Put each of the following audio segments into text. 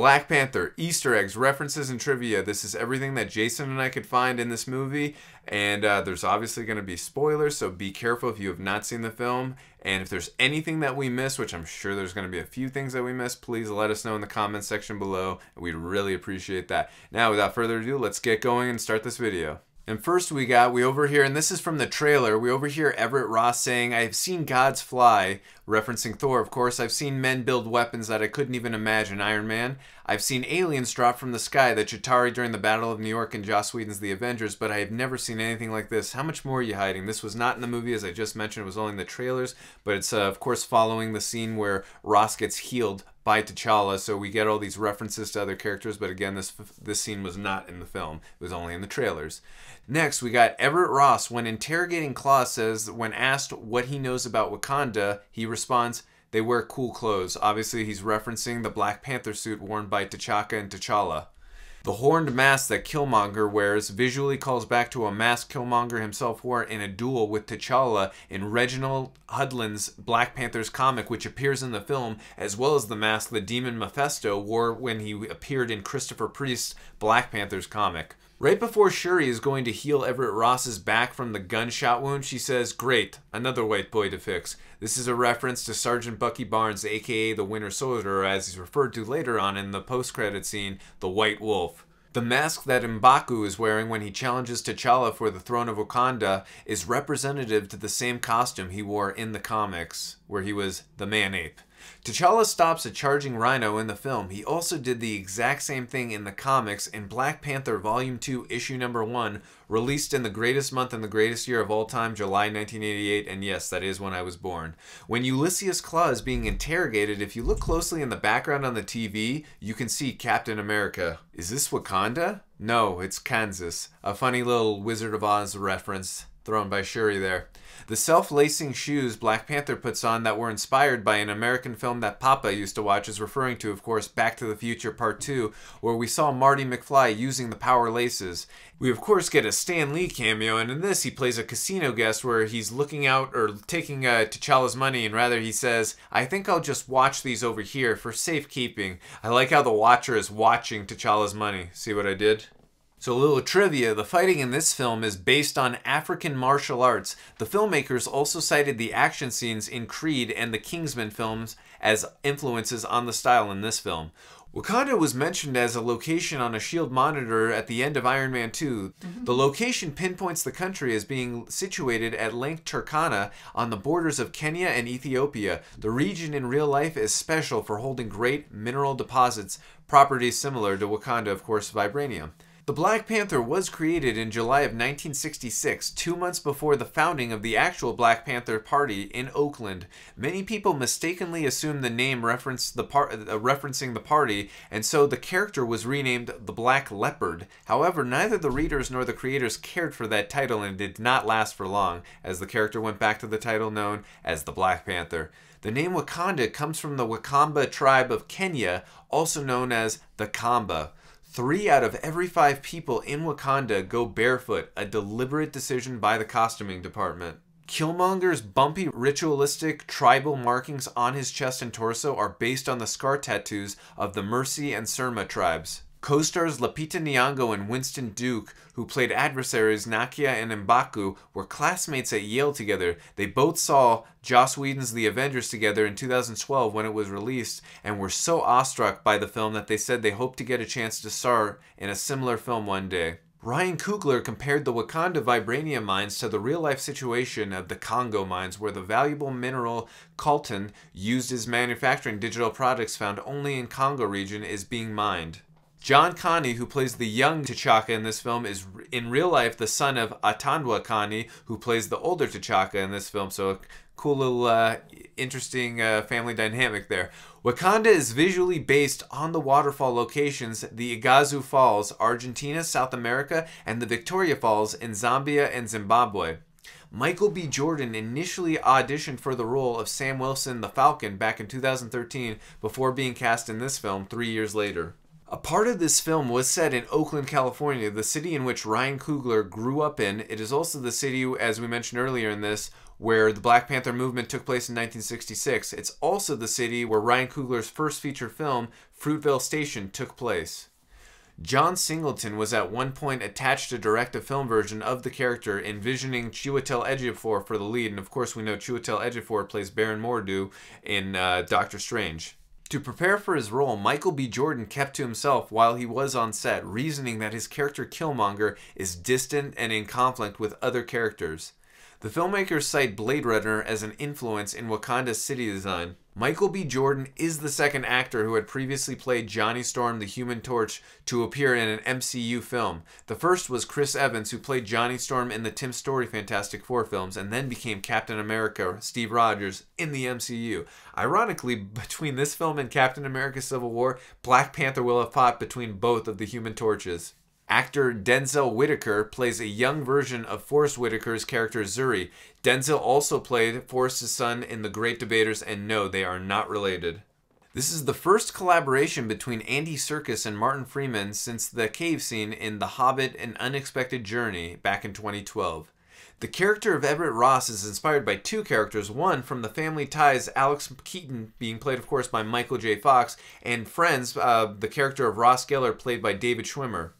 Black Panther, Easter eggs, references, and trivia. This is everything that Jason and I could find in this movie. And there's obviously going to be spoilers, so be careful if you have not seen the film. And if there's anything that we miss, which I'm sure there's going to be a few things that we miss, please let us know in the comments section below. We'd really appreciate that. Now, without further ado, let's get going and start this video. And first we overhear, and this is from the trailer, we overhear Everett Ross saying, "I have seen gods fly," referencing Thor, of course. "I've seen men build weapons that I couldn't even imagine, Iron Man. I've seen aliens drop from the sky, the Chitauri during the Battle of New York and Joss Whedon's The Avengers, but I have never seen anything like this. How much more are you hiding?" This was not in the movie, as I just mentioned. It was only in the trailers, but it's, of course, following the scene where Ross gets healed by T'Challa, so we get all these references to other characters, but again, this scene was not in the film. It was only in the trailers. Next, we got Everett Ross. When interrogating Klaue, says when asked what he knows about Wakanda, he responds, "They wear cool clothes." Obviously, he's referencing the Black Panther suit worn by T'Chaka and T'Challa. The horned mask that Killmonger wears visually calls back to a mask Killmonger himself wore in a duel with T'Challa in Reginald Hudlin's Black Panther's comic, which appears in the film, as well as the mask the Demon Mephisto wore when he appeared in Christopher Priest's Black Panther's comic. Right before Shuri is going to heal Everett Ross's back from the gunshot wound, she says, "Great, another white boy to fix." This is a reference to Sergeant Bucky Barnes, aka the Winter Soldier, or as he's referred to later on in the post-credit scene, the White Wolf. The mask that M'Baku is wearing when he challenges T'Challa for the throne of Wakanda is representative to the same costume he wore in the comics, where he was the Man-Ape. T'Challa stops a charging rhino in the film. He also did the exact same thing in the comics in Black Panther Volume 2, Issue Number 1, released in the greatest month and the greatest year of all time, July 1988, and yes, that is when I was born. When Ulysses Klaue is being interrogated, if you look closely in the background on the TV, you can see Captain America. Is this Wakanda? No, it's Kansas. A funny little Wizard of Oz reference thrown by Shuri there. The self-lacing shoes Black Panther puts on that were inspired by an American film that Papa used to watch is referring to, of course, Back to the Future Part 2, where we saw Marty McFly using the power laces. We, of course, get a Stan Lee cameo, and in this he plays a casino guest where he's looking out or taking T'Challa's money, and rather he says, "I think I'll just watch these over here for safekeeping." I like how the Watcher is watching T'Challa's money. See what I did? So a little trivia, the fighting in this film is based on African martial arts. The filmmakers also cited the action scenes in Creed and the Kingsman films as influences on the style in this film. Wakanda was mentioned as a location on a SHIELD monitor at the end of Iron Man 2. The location pinpoints the country as being situated at Lake Turkana on the borders of Kenya and Ethiopia. The region in real life is special for holding great mineral deposits, properties similar to Wakanda, of course, vibranium. The Black Panther was created in July of 1966, 2 months before the founding of the actual Black Panther Party in Oakland. Many people mistakenly assumed the name referencing the party, and so the character was renamed the Black Leopard. However, neither the readers nor the creators cared for that title, and it did not last for long, as the character went back to the title known as the Black Panther. The name Wakanda comes from the Wakamba tribe of Kenya, also known as the Kamba. 3 out of every 5 people in Wakanda go barefoot, a deliberate decision by the costuming department. Killmonger's bumpy, ritualistic, tribal markings on his chest and torso are based on the scar tattoos of the Mercy and Surma tribes. Co-stars Lupita Nyong'o and Winston Duke, who played adversaries Nakia and M'Baku, were classmates at Yale together. They both saw Joss Whedon's The Avengers together in 2012 when it was released, and were so awestruck by the film that they said they hoped to get a chance to star in a similar film one day. Ryan Coogler compared the Wakanda vibranium mines to the real-life situation of the Congo mines, where the valuable mineral coltan used as manufacturing digital products found only in Congo region is being mined. John Kani, who plays the young T'Chaka in this film, is in real life the son of Atandwa Kani, who plays the older T'Chaka in this film. So a cool little interesting family dynamic there. Wakanda is visually based on the waterfall locations, the Iguazu Falls, Argentina, South America, and the Victoria Falls in Zambia and Zimbabwe. Michael B. Jordan initially auditioned for the role of Sam Wilson the Falcon back in 2013 before being cast in this film 3 years later. A part of this film was set in Oakland, California, the city in which Ryan Coogler grew up in. It is also the city, as we mentioned earlier in this, where the Black Panther movement took place in 1966. It's also the city where Ryan Coogler's first feature film, Fruitvale Station, took place. John Singleton was at one point attached to direct a film version of the character, envisioning Chiwetel Ejiofor for the lead, and of course we know Chiwetel Ejiofor plays Baron Mordo in Doctor Strange. To prepare for his role, Michael B. Jordan kept to himself while he was on set, reasoning that his character Killmonger is distant and in conflict with other characters. The filmmakers cite Blade Runner as an influence in Wakanda's city design. Michael B. Jordan is the second actor who had previously played Johnny Storm the Human Torch to appear in an MCU film. The first was Chris Evans, who played Johnny Storm in the Tim Story Fantastic Four films and then became Captain America, Steve Rogers, in the MCU. Ironically, between this film and Captain America Civil War, Black Panther will have fought between both of the Human Torches. Actor Denzel Whitaker plays a young version of Forrest Whitaker's character Zuri. Denzel also played Forrest's son in The Great Debaters, and no, they are not related. This is the first collaboration between Andy Serkis and Martin Freeman since the cave scene in The Hobbit: An Unexpected Journey back in 2012. The character of Everett Ross is inspired by two characters, one from the Family Ties, Alex Keaton, being played of course by Michael J. Fox, and Friends, the character of Ross Geller, played by David Schwimmer.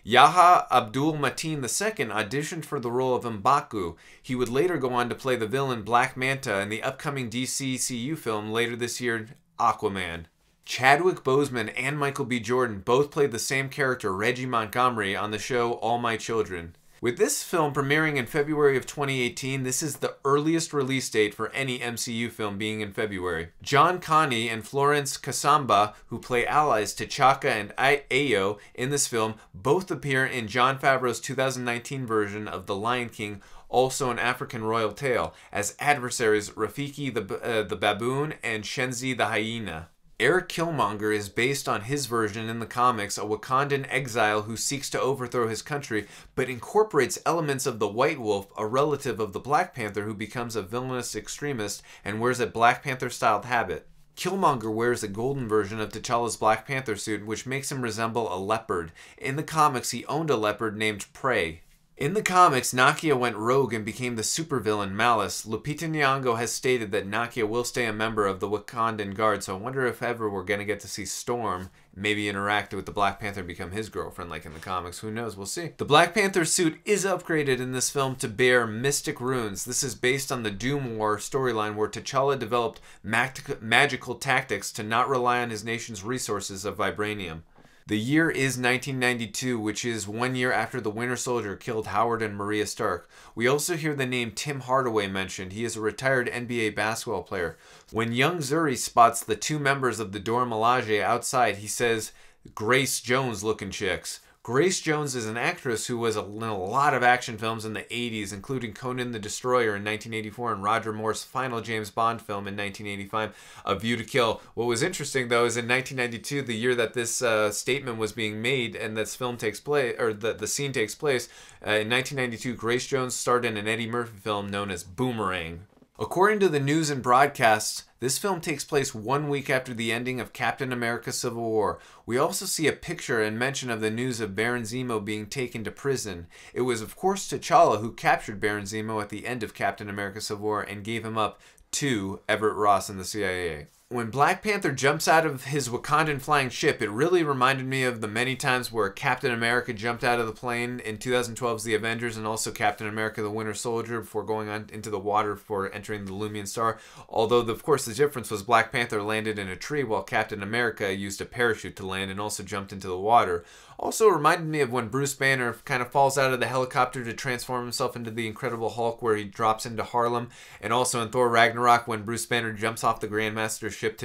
Yahya Abdul-Mateen II auditioned for the role of M'Baku. He would later go on to play the villain Black Manta in the upcoming DCCU film later this year, Aquaman. Chadwick Boseman and Michael B. Jordan both played the same character, Reggie Montgomery, on the show All My Children. With this film premiering in February of 2018, this is the earliest release date for any MCU film being in February. John Connie and Florence Kasamba, who play allies T'Chaka and Ayo in this film, both appear in Jon Favreau's 2019 version of The Lion King, also an African royal tale, as adversaries Rafiki the baboon and Shenzi the hyena. Eric Killmonger is based on his version in the comics, a Wakandan exile who seeks to overthrow his country, but incorporates elements of the White Wolf, a relative of the Black Panther who becomes a villainous extremist and wears a Black Panther-styled habit. Killmonger wears a golden version of T'Challa's Black Panther suit, which makes him resemble a leopard. In the comics, he owned a leopard named Prey. In the comics, Nakia went rogue and became the supervillain Malice. Lupita Nyong'o has stated that Nakia will stay a member of the Wakandan Guard, so I wonder if ever we're going to get to see Storm maybe interact with the Black Panther and become his girlfriend like in the comics. Who knows? We'll see. The Black Panther suit is upgraded in this film to bear mystic runes. This is based on the Doom War storyline where T'Challa developed magical tactics to not rely on his nation's resources of vibranium. The year is 1992, which is 1 year after the Winter Soldier killed Howard and Maria Stark. We also hear the name Tim Hardaway mentioned. He is a retired NBA basketball player. When young Zuri spots the two members of the Dora Milaje outside, he says, "Grace Jones looking chicks." Grace Jones is an actress who was in a lot of action films in the 80s, including Conan the Destroyer in 1984 and Roger Moore's final James Bond film in 1985, A View to Kill. What was interesting, though, is in 1992, the year that this statement was being made and this film takes place, or the scene takes place, in 1992, Grace Jones starred in an Eddie Murphy film known as Boomerang. According to the news and broadcasts, this film takes place 1 week after the ending of Captain America Civil War. We also see a picture and mention of the news of Baron Zemo being taken to prison. It was of course T'Challa who captured Baron Zemo at the end of Captain America Civil War and gave him up to Everett Ross and the CIA. When Black Panther jumps out of his Wakandan flying ship, it really reminded me of the many times where Captain America jumped out of the plane in 2012's The Avengers and also Captain America the Winter Soldier before going on into the water before entering the Lumion Star. Although, of course, the difference was Black Panther landed in a tree while Captain America used a parachute to land and also jumped into the water. Also reminded me of when Bruce Banner kind of falls out of the helicopter to transform himself into the Incredible Hulk where he drops into Harlem. And also in Thor Ragnarok when Bruce Banner jumps off the Grandmaster's ship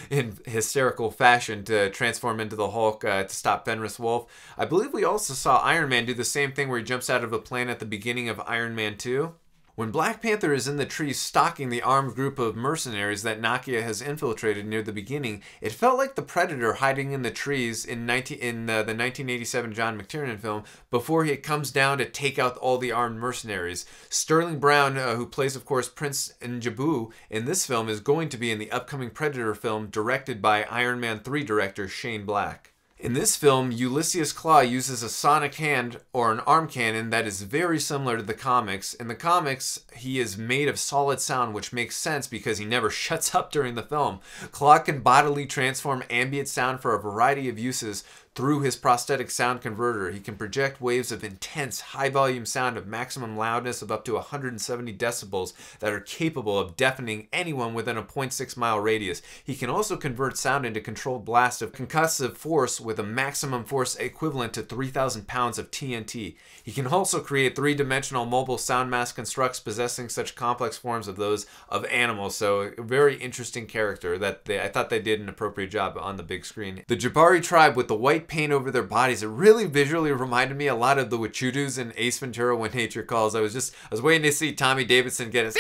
in hysterical fashion to transform into the Hulk to stop Fenris Wolf. I believe we also saw Iron Man do the same thing where he jumps out of a plane at the beginning of Iron Man 2. When Black Panther is in the trees stalking the armed group of mercenaries that Nakia has infiltrated near the beginning, it felt like the Predator hiding in the trees in the 1987 John McTiernan film before he comes down to take out all the armed mercenaries. Sterling Brown, who plays, of course, Prince Njabu in this film, is going to be in the upcoming Predator film directed by Iron Man 3 director Shane Black. In this film, Ulysses Claw uses a sonic hand or an arm cannon that is very similar to the comics. In the comics, he is made of solid sound, which makes sense because he never shuts up during the film. Claw can bodily transform ambient sound for a variety of uses through his prosthetic sound converter. He can project waves of intense, high-volume sound of maximum loudness of up to 170 decibels that are capable of deafening anyone within a 0.6-mile radius. He can also convert sound into controlled blasts of concussive force with a maximum force equivalent to 3,000 pounds of TNT. He can also create three-dimensional mobile sound mass constructs possessing such complex forms of those of animals. So a very interesting character that I thought they did an appropriate job on the big screen. The Jabari tribe with the white paint over their bodies, it really visually reminded me a lot of the Wachudus in Ace Ventura: When Nature Calls. I was waiting to see Tommy Davidson get his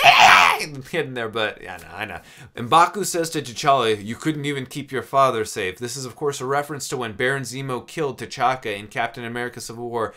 hit in there, but yeah, I know. And M'Baku says to T'Challa, "You couldn't even keep your father safe." This is of course a reference to when Baron Zemo killed T'Chaka in Captain America: Civil War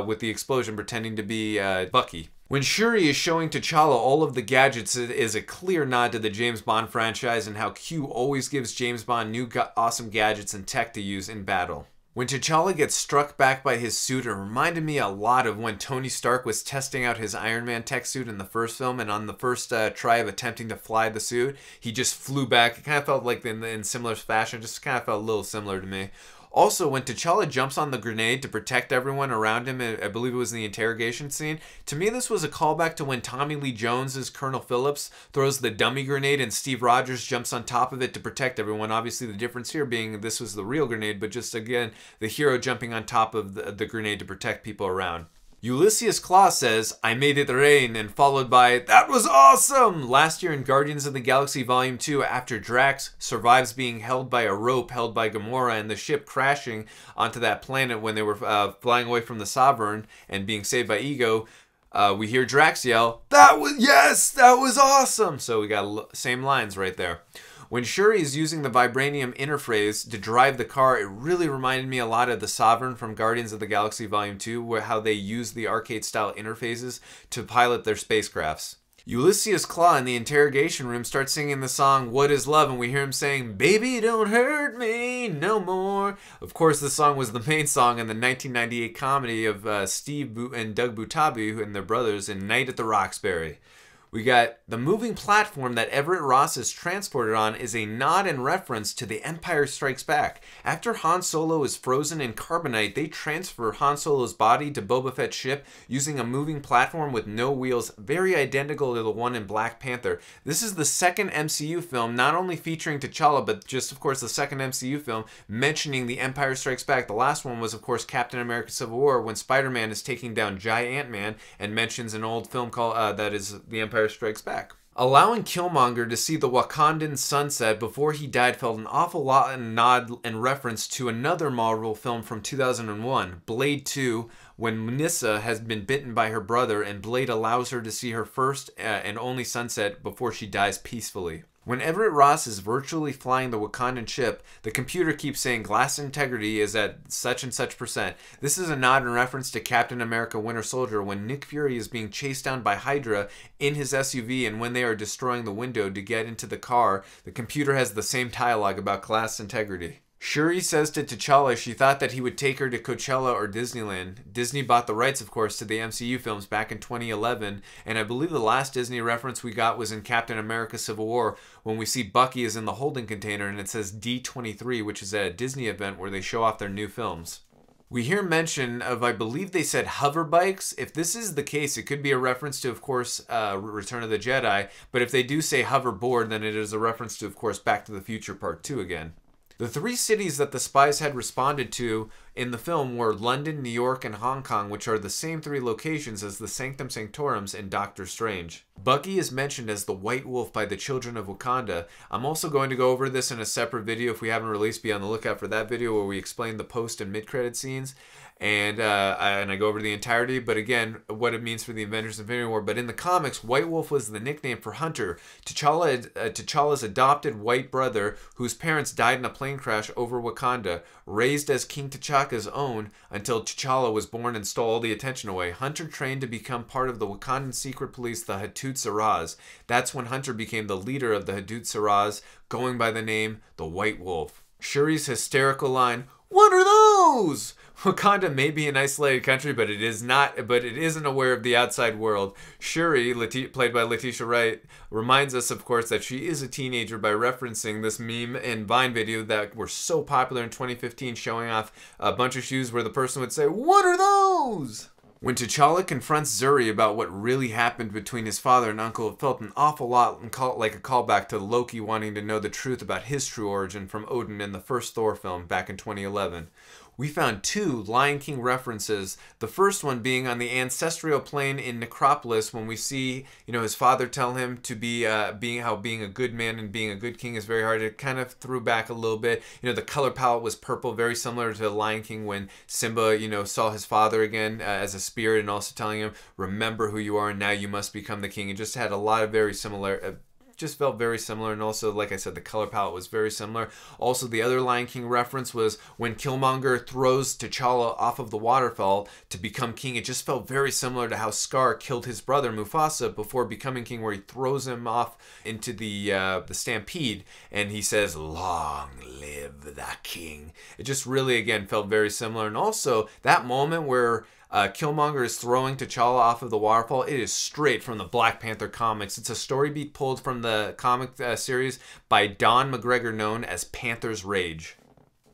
with the explosion, pretending to be Bucky. When Shuri is showing T'Challa all of the gadgets, it is a clear nod to the James Bond franchise and how Q always gives James Bond new awesome gadgets and tech to use in battle. When T'Challa gets struck back by his suit, it reminded me a lot of when Tony Stark was testing out his Iron Man tech suit in the first film, and on the first try of attempting to fly the suit, he just flew back. It kind of felt like in similar fashion, just kind of felt a little similar to me. Also, when T'Challa jumps on the grenade to protect everyone around him, I believe it was the interrogation scene, to me this was a callback to when Tommy Lee Jones as Colonel Phillips throws the dummy grenade and Steve Rogers jumps on top of it to protect everyone. Obviously the difference here being this was the real grenade, but just again, the hero jumping on top of the grenade to protect people around. Ulysses Claw says, "I made it rain," and followed by, "That was awesome!" Last year in Guardians of the Galaxy Volume 2, after Drax survives being held by a rope held by Gamora and the ship crashing onto that planet when they were flying away from the Sovereign and being saved by Ego, we hear Drax yell, that was awesome!" So we got same lines right there. When Shuri is using the vibranium interface to drive the car, it really reminded me a lot of the Sovereign from Guardians of the Galaxy Volume 2, where how they use the arcade-style interfaces to pilot their spacecrafts. Ulysses Claw in the interrogation room starts singing the song "What Is Love," and we hear him saying, "Baby, don't hurt me no more." Of course, this song was the main song in the 1998 comedy of Steve and Doug Butabi and their brothers in Night at the Roxbury. We got the moving platform that Everett Ross is transported on is a nod and reference to The Empire Strikes Back. After Han Solo is frozen in carbonite, they transfer Han Solo's body to Boba Fett's ship using a moving platform with no wheels, very identical to the one in Black Panther. This is the second MCU film, not only featuring T'Challa, but just, of course, the second MCU film mentioning The Empire Strikes Back. The last one was, of course, Captain America: Civil War, when Spider-Man is taking down Giant Man and mentions an old film called that is The Empire Strikes Back. Allowing Killmonger to see the Wakandan sunset before he died felt an awful lot and nod and reference to another Marvel film from 2001, Blade 2, when Nissa has been bitten by her brother and Blade allows her to see her first and only sunset before she dies peacefully. When Everett Ross is virtually flying the Wakandan ship, the computer keeps saying glass integrity is at such and such %. This is a nod in reference to Captain America: Winter Soldier when Nick Fury is being chased down by Hydra in his SUV, and when they are destroying the window to get into the car, the computer has the same dialogue about glass integrity. Shuri says to T'Challa she thought that he would take her to Coachella or Disneyland. Disney bought the rights, of course, to the MCU films back in 2011, and I believe the last Disney reference we got was in Captain America: Civil War, when we see Bucky is in the holding container and it says D23, which is at a Disney event where they show off their new films. We hear mention of, I believe they said hover bikes. If this is the case, it could be a reference to, of course, Return of the Jedi, but if they do say hoverboard, then it is a reference to, of course, Back to the Future Part 2 again. The three cities that the spies had responded to in the film were London, New York, and Hong Kong, which are the same three locations as the Sanctum Sanctorums in Doctor Strange. Bucky is mentioned as the White Wolf by the Children of Wakanda. I'm also going to go over this in a separate video. If we haven't released, be on the lookout for that video where we explain the post and mid-credit scenes. And I go over the entirety, but again, what it means for the Avengers Infinity War. But in the comics, White Wolf was the nickname for Hunter, T'Challa's adopted white brother, whose parents died in a plane crash over Wakanda, raised as King T'Chaka's own until T'Challa was born and stole all the attention away. Hunter trained to become part of the Wakandan secret police, the Hattusaraj. That's when Hunter became the leader of the Hattusaraj, going by the name the White Wolf. Shuri's hysterical line, What are those? Wakanda may be an isolated country, but it is not. But it isn't aware of the outside world. Shuri, played by Letitia Wright, reminds us, of course, that she is a teenager by referencing this meme and Vine video that were so popular in 2015, showing off a bunch of shoes where the person would say, "What are those?" When T'Challa confronts Zuri about what really happened between his father and uncle, it felt an awful lot like a callback to Loki wanting to know the truth about his true origin from Odin in the first Thor film back in 2011. We found 2 Lion King references, the first one being on the ancestral plane in Necropolis when we see, his father tell him to be being a good man and being a good king is very hard. It kind of threw back a little bit. The color palette was purple, very similar to Lion King when Simba, saw his father again as a spirit and also telling him, remember who you are and now you must become the king. It just had a lot of very similar... just felt very similar, and also, like I said, the color palette was very similar. Also, the other Lion King reference was when Killmonger throws T'Challa off of the waterfall to become king. It just felt very similar to how Scar killed his brother Mufasa before becoming king, where he throws him off into the stampede, and he says, "Long live the king." It just really, again, felt very similar. And also, that moment where Killmonger is throwing T'Challa off of the waterfall, it is straight from the Black Panther comics. It's a story beat pulled from the comic series by Don McGregor known as Panther's Rage.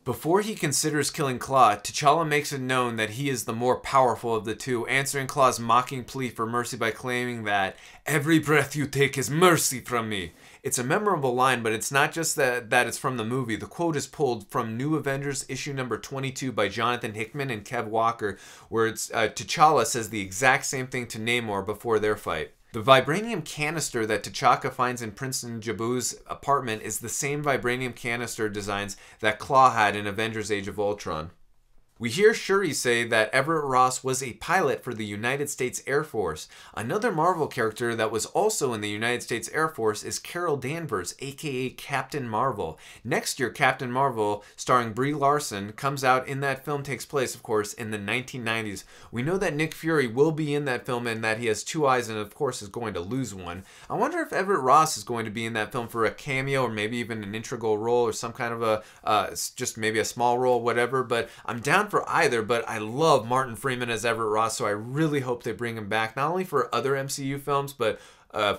Before he considers killing Claw, T'Challa makes it known that he is the more powerful of the two, answering Claw's mocking plea for mercy by claiming that every breath you take is mercy from me. It's a memorable line, but it's not just that it's from the movie. The quote is pulled from New Avengers issue number 22 by Jonathan Hickman and Kev Walker, where T'Challa says the exact same thing to Namor before their fight. The vibranium canister that T'Chaka finds in Prince Njabu's apartment is the same vibranium canister designs that Claw had in Avengers Age of Ultron. We hear Shuri say that Everett Ross was a pilot for the United States Air Force. Another Marvel character that was also in the United States Air Force is Carol Danvers, aka Captain Marvel. Next year, Captain Marvel, starring Brie Larson, comes out, and that film takes place, of course, in the 1990s. We know that Nick Fury will be in that film and that he has 2 eyes and, of course, is going to lose one. I wonder if Everett Ross is going to be in that film for a cameo or maybe even an integral role or some kind of a, just maybe a small role, whatever, but I'm down for either. But I love Martin Freeman as Everett Ross, so I really hope they bring him back, not only for other MCU films, but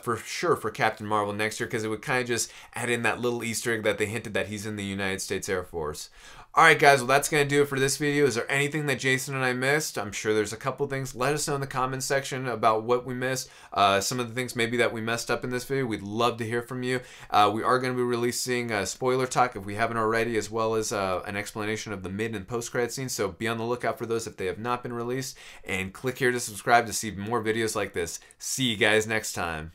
for sure for Captain Marvel next year, because it would kind of just add in that little Easter egg that they hinted that he's in the United States Air Force. Alright guys, well that's going to do it for this video. Is there anything that Jason and I missed? I'm sure there's a couple things. Let us know in the comments section about what we missed. Some of the things maybe that we messed up in this video. We'd love to hear from you. We are going to be releasing spoiler talk if we haven't already, as well as an explanation of the mid and post-credit scenes. So be on the lookout for those if they have not been released. And click here to subscribe to see more videos like this. See you guys next time.